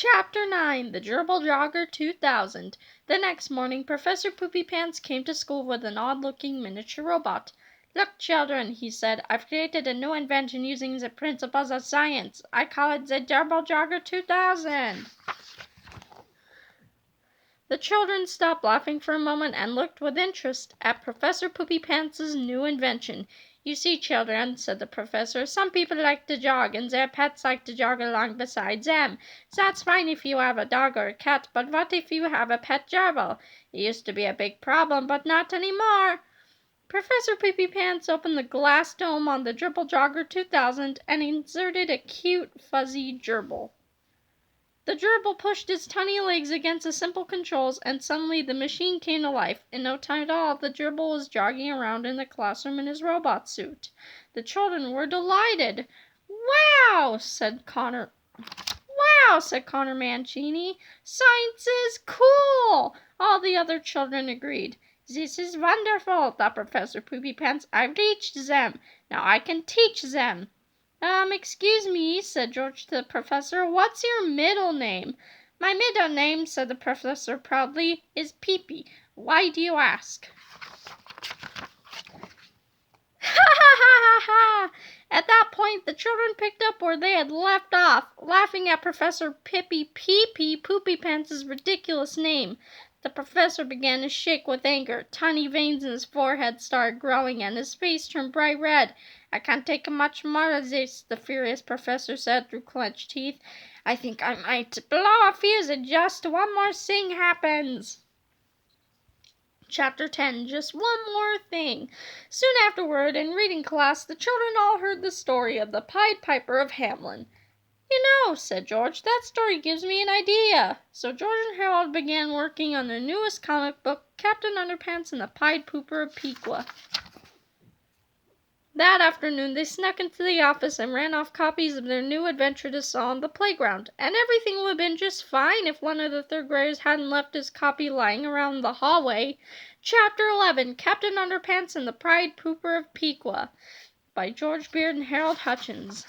Chapter 9 The Gerbil Jogger 2000 The next morning, Professor Poopypants came to school with an odd-looking miniature robot. "Look, children," he said, "I've created a new invention using the principles of science. I call it the Gerbil Jogger 2000. The children stopped laughing for a moment and looked with interest at Professor Poopypants' new invention. "You see, children," said the professor, "some people like to jog, and their pets like to jog along beside them. That's fine if you have a dog or a cat, but what if you have a pet gerbil? It used to be a big problem, but not anymore." Professor Poopypants opened the glass dome on the Gerbil Jogger 2000 and inserted a cute, fuzzy gerbil. The gerbil pushed its tiny legs against the simple controls, and suddenly the machine came to life. In no time at all, the gerbil was jogging around in the classroom in his robot suit. The children were delighted. "Wow!" said Connor Mancini. "Science is cool!" All the other children agreed. "This is wonderful," thought Professor Poopypants. "I've reached them. Now I can teach them." Excuse me," said George to the professor. "What's your middle name?" "My middle name," said the professor proudly, "is Poopy. Why do you ask?" Ha ha ha ha ha! At that point, the children picked up where they had left off, laughing at Professor Poopypants' ridiculous name. The professor began to shake with anger. Tiny veins in his forehead started growing, and his face turned bright red. "I can't take much more of this," the furious professor said through clenched teeth. "I think I might blow a fuse if just one more thing happens." Chapter 10 Just One More Thing. Soon afterward, in reading class, the children all heard the story of the Pied Piper of Hamelin. "You know," said George, "that story gives me an idea." So George and Harold began working on their newest comic book, Captain Underpants and the Pied Pooper of Pequa. That afternoon they snuck into the office and ran off copies of their new adventure to Saw on the playground, and everything would have been just fine if one of the third graders hadn't left his copy lying around the hallway. Chapter 11 Captain Underpants and the Pied Pooper of Pequa by George Beard and Harold Hutchins.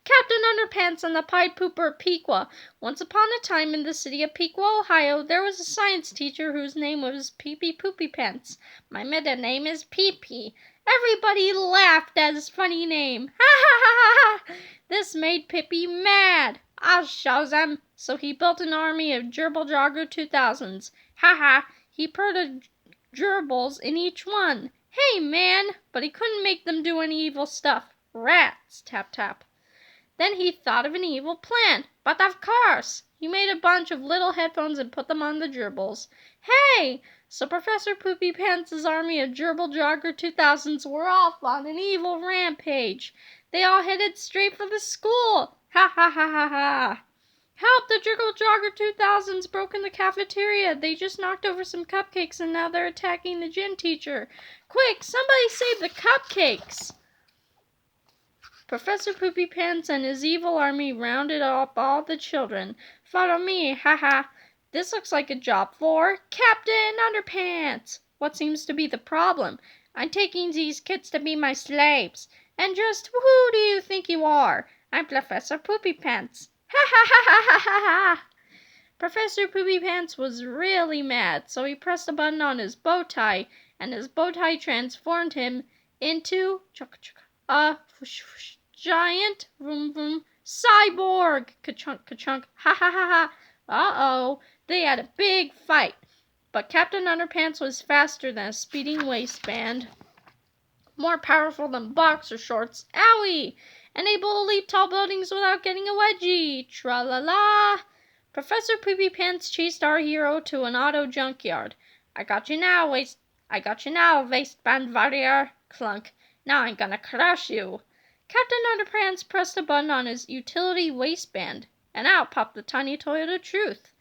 Captain Underpants and the Pied Pooper of Pequa. Once upon a time in the city of Pequa, Ohio, there was a science teacher whose name was Poopypants. "My middle name is Poopy." Everybody laughed at his funny name. Ha ha ha ha ha! This made Poopy mad. "I'll show them." So he built an army of Gerbil Jogger 2000s. Ha ha! He put gerbils in each one. "Hey, man!" But he couldn't make them do any evil stuff. Rats! Tap tap. Then he thought of an evil plan. But of course! He made a bunch of little headphones and put them on the gerbils. Hey! So Professor Poopypants' army of Gerbil Jogger 2000s were off on an evil rampage. They all headed straight for the school. Ha ha ha ha ha! "Help! The Gerbil Jogger 2000s broke in the cafeteria. They just knocked over some cupcakes and now they're attacking the gym teacher. Quick! Somebody save the cupcakes!" Professor Poopypants and his evil army rounded up all the children. "Follow me, ha ha! This looks like a job for Captain Underpants. What seems to be the problem? I'm taking these kids to be my slaves. And just who do you think you are? I'm Professor Poopypants. Ha ha ha ha ha ha ha!" Professor Poopypants was really mad, so he pressed a button on his bow tie, and his bow tie transformed him into a giant vroom vroom cyborg. Ka-chunk, ka-chunk, ha ha ha ha. Uh-oh, they had a big fight. But Captain Underpants was faster than a speeding waistband, more powerful than boxer shorts, owie, and able to leap tall buildings without getting a wedgie. Tra-la-la. Professor Poopypants chased our hero to an auto junkyard. I got you now, waistband warrior. Clunk. "Now I'm gonna crush you." Captain Underpants pressed a button on his utility waistband, and out popped the tiny toilet of truth.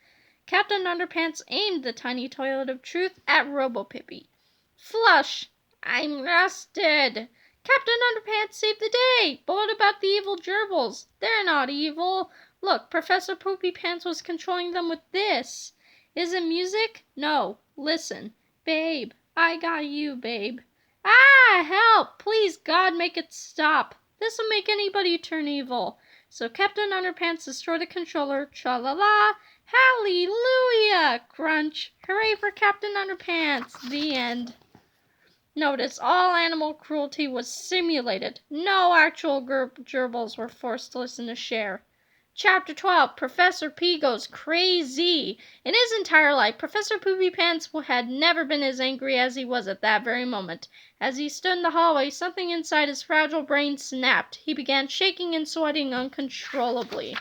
Captain Underpants aimed the tiny toilet of truth at Robo-Pippy. Flush! "I'm rusted." Captain Underpants saved the day. But what about the evil gerbils? They're not evil. Look, Professor Poopypants was controlling them with this. Is it music? No. Listen. "Babe, I got you, babe." Ah, help! Please, God, make it stop. This'll make anybody turn evil. So Captain Underpants destroyed the controller. Tra-la-la! Hallelujah! Crunch! Hooray for Captain Underpants! The end. Notice, all animal cruelty was simulated. No actual gerbils were forced to listen to Cher. Chapter 12, Professor P goes crazy. In his entire life, Professor Poopypants had never been as angry as he was at that very moment. As he stood in the hallway, something inside his fragile brain snapped. He began shaking and sweating uncontrollably.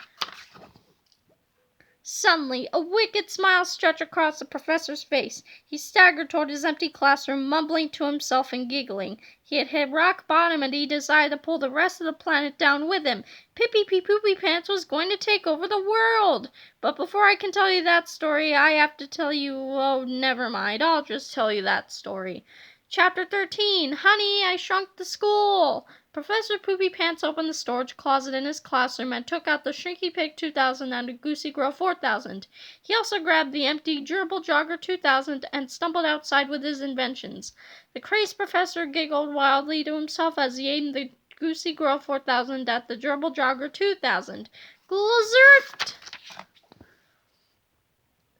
Suddenly, a wicked smile stretched across the professor's face. He staggered toward his empty classroom, mumbling to himself and giggling. He had hit rock bottom, and he decided to pull the rest of the planet down with him. Poopypants was going to take over the world. But before I can tell you that story, I have to tell you, oh, never mind. I'll just tell you that story. Chapter 13, Honey, I Shrunk the School. Professor Poopypants opened the storage closet in his classroom and took out the Shrinky Pig 2000 and the Goosey Girl 4000. He also grabbed the empty Gerbil Jogger 2000 and stumbled outside with his inventions. The crazed professor giggled wildly to himself as he aimed the Goosey Girl 4000 at the Gerbil Jogger 2000. Glazert!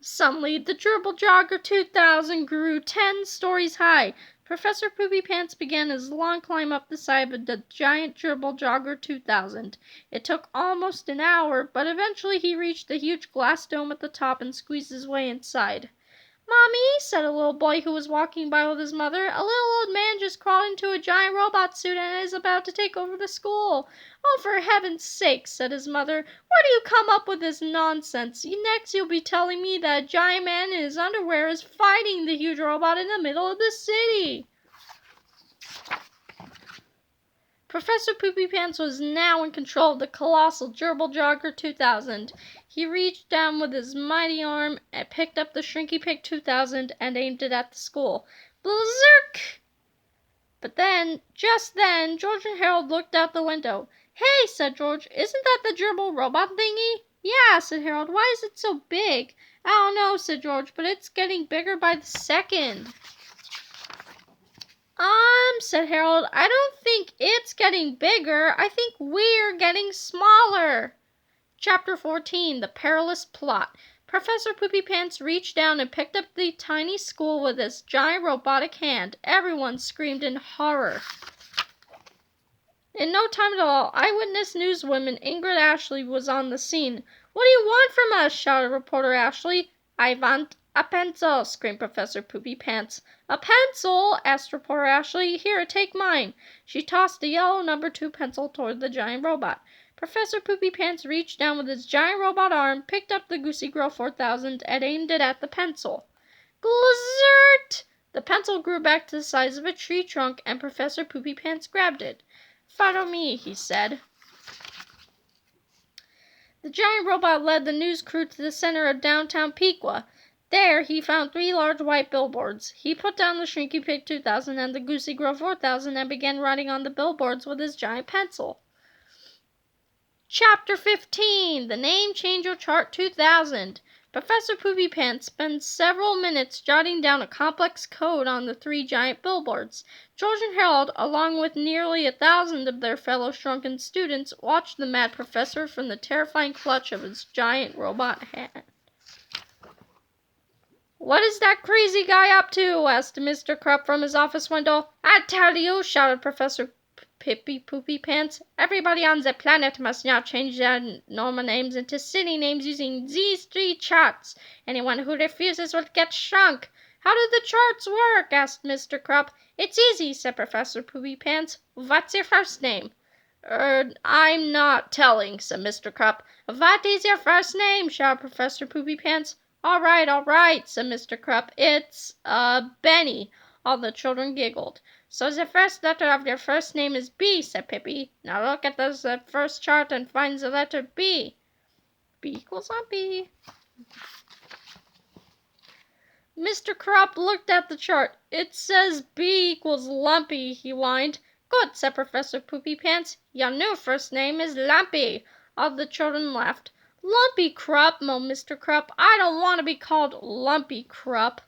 Suddenly, the Gerbil Jogger 2000 grew 10 stories high. Professor Poopypants began his long climb up the side of the giant Gerbil Jogger 2000. It took almost an hour, but eventually he reached the huge glass dome at the top and squeezed his way inside. "Mommy," said a little boy who was walking by with his mother, "a little old man just crawled into a giant robot suit and is about to take over the school." "Oh, for heaven's sake," said his mother, "where do you come up with this nonsense? Next you'll be telling me that a giant man in his underwear is fighting the huge robot in the middle of the city." Professor Poopypants was now in control of the colossal Gerbil Jogger 2000. He reached down with his mighty arm and picked up the Shrinky Pig 2000 and aimed it at the school. Blazerk! But then, just then, George and Harold looked out the window. "Hey," said George, "isn't that the gerbil robot thingy?" "Yeah," said Harold. "Why is it so big?" "I don't know," said George, "but it's getting bigger by the second." Said Harold, "I don't think it's getting bigger. I think we're getting smaller." Chapter 14, The Perilous Plot. Professor Poopypants reached down and picked up the tiny school with his giant robotic hand. Everyone screamed in horror. In no time at all, eyewitness newswoman Ingrid Ashley was on the scene. "What do you want from us?" shouted reporter Ashley. "I want a pencil," screamed Professor Poopypants. "A pencil?" asked reporter Ashley. "Here, take mine." She tossed a yellow number 2 pencil toward the giant robot. Professor Poopypants reached down with his giant robot arm, picked up the Goosey Girl 4000, and aimed it at the pencil. Glazert! The pencil grew back to the size of a tree trunk, and Professor Poopypants grabbed it. "Follow me," he said. The giant robot led the news crew to the center of downtown Pequa. There he found 3 large white billboards. He put down the Shrinky Pig 2000 and the Goosey Girl 4000 and began writing on the billboards with his giant pencil. Chapter 15, The Name Changer Chart 2000. Professor Poopypants spent several minutes jotting down a complex code on the 3 giant billboards. George and Harold, along with nearly 1,000 of their fellow shrunken students, watched the mad professor from the terrifying clutch of his giant robot hand. "What is that crazy guy up to?" asked Mr. Krupp from his office window. "I tell you," shouted Professor Poopypants, "everybody on the planet must now change their normal names into city names using these 3 charts. Anyone who refuses will get shrunk." "How do the charts work?" asked Mr. Krupp. "It's easy," said Professor Poopypants. "What's your first name?" I'm not telling," said Mr. Krupp. "What is your first name?" shouted Professor Poopypants. All right, said Mr. Krupp. "It's, Benny." All the children giggled. "So the first letter of your first name is B," said Pippi. "Now look at the first chart and find the letter B." B equals lumpy. Mr. Krupp looked at the chart. "It says B equals lumpy," he whined. "Good," said Professor Poopypants. "Your new first name is Lumpy." All the children laughed. "Lumpy Krupp," moaned Mr. Krupp. "I don't want to be called Lumpy Krupp."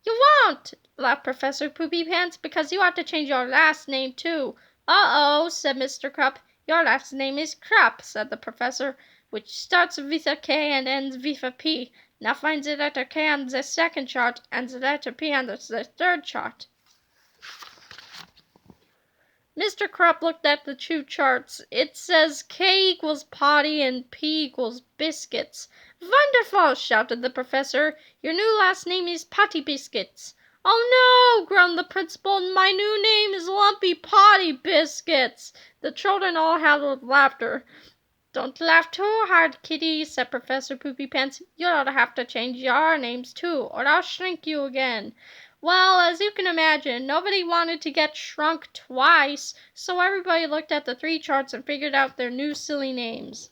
"You won't," laughed Professor Poopypants, "because you have to change your last name too." "Uh-oh," said Mr. Krupp. Your last name is Crap, said the professor, which starts with a K and ends with a P. Now find the letter K on the second chart and the letter P on the third chart. Mr. Krupp looked at the two charts. It says K equals potty and P equals biscuits. Wonderful, shouted the professor. Your new last name is Potty Biscuits. Oh no, groaned the principal. My new name is Lumpy Potty Biscuits. The children all howled with laughter. Don't laugh too hard, kitty, said Professor Poopypants. You'll have to change your names too, or I'll shrink you again. Well, as you can imagine, nobody wanted to get shrunk twice, so everybody looked at the three charts and figured out their new silly names.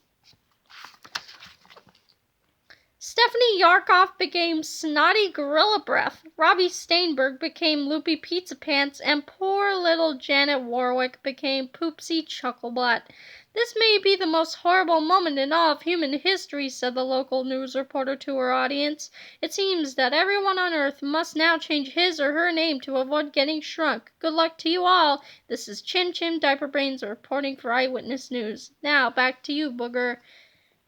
Stephanie Yarkoff became Snotty Gorilla Breath, Robbie Steinberg became Loopy Pizza Pants, and poor little Janet Warwick became Poopsy Chucklebutt. This may be the most horrible moment in all of human history, said the local news reporter to her audience. It seems that everyone on Earth must now change his or her name to avoid getting shrunk. Good luck to you all. This is Chin Chin Diaper Brains reporting for Eyewitness News. Now, back to you, Booger.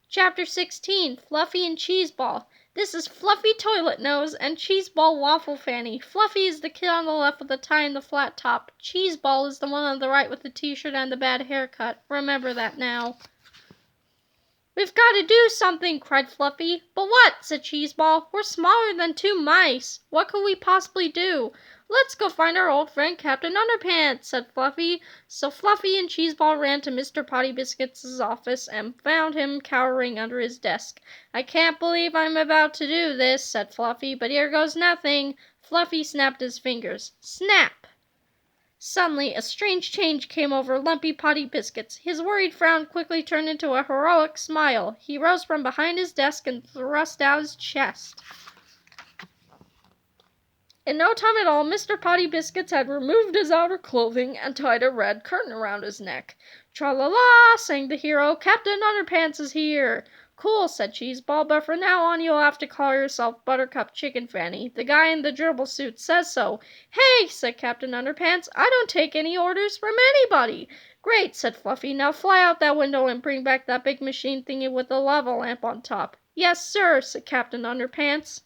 Chapter 16, Fluffy and Cheeseball. This is Fluffy Toilet Nose and Cheeseball Waffle Fanny. Fluffy is the kid on the left with the tie and the flat top. Cheeseball is the one on the right with the t-shirt and the bad haircut. Remember that now. We've got to do something, cried Fluffy. But what? Said Cheeseball. We're smaller than two mice. What could we possibly do? Let's go find our old friend Captain Underpants, said Fluffy. So Fluffy and Cheeseball ran to Mr. Potty Biscuits' office and found him cowering under his desk. I can't believe I'm about to do this, said Fluffy, but here goes nothing. Fluffy snapped his fingers. Snap! Suddenly, a strange change came over Lumpy Potty Biscuits. His worried frown quickly turned into a heroic smile. He rose from behind his desk and thrust out his chest. In no time at all, Mr. Potty Biscuits had removed his outer clothing and tied a red curtain around his neck. Tra-la-la, sang the hero, Captain Underpants is here. Cool, said Cheeseball, but from now on you'll have to call yourself Buttercup Chicken Fanny. The guy in the gerbil suit says so. Hey, said Captain Underpants, I don't take any orders from anybody. Great, said Fluffy, now fly out that window and bring back that big machine thingy with the lava lamp on top. Yes, sir, said Captain Underpants.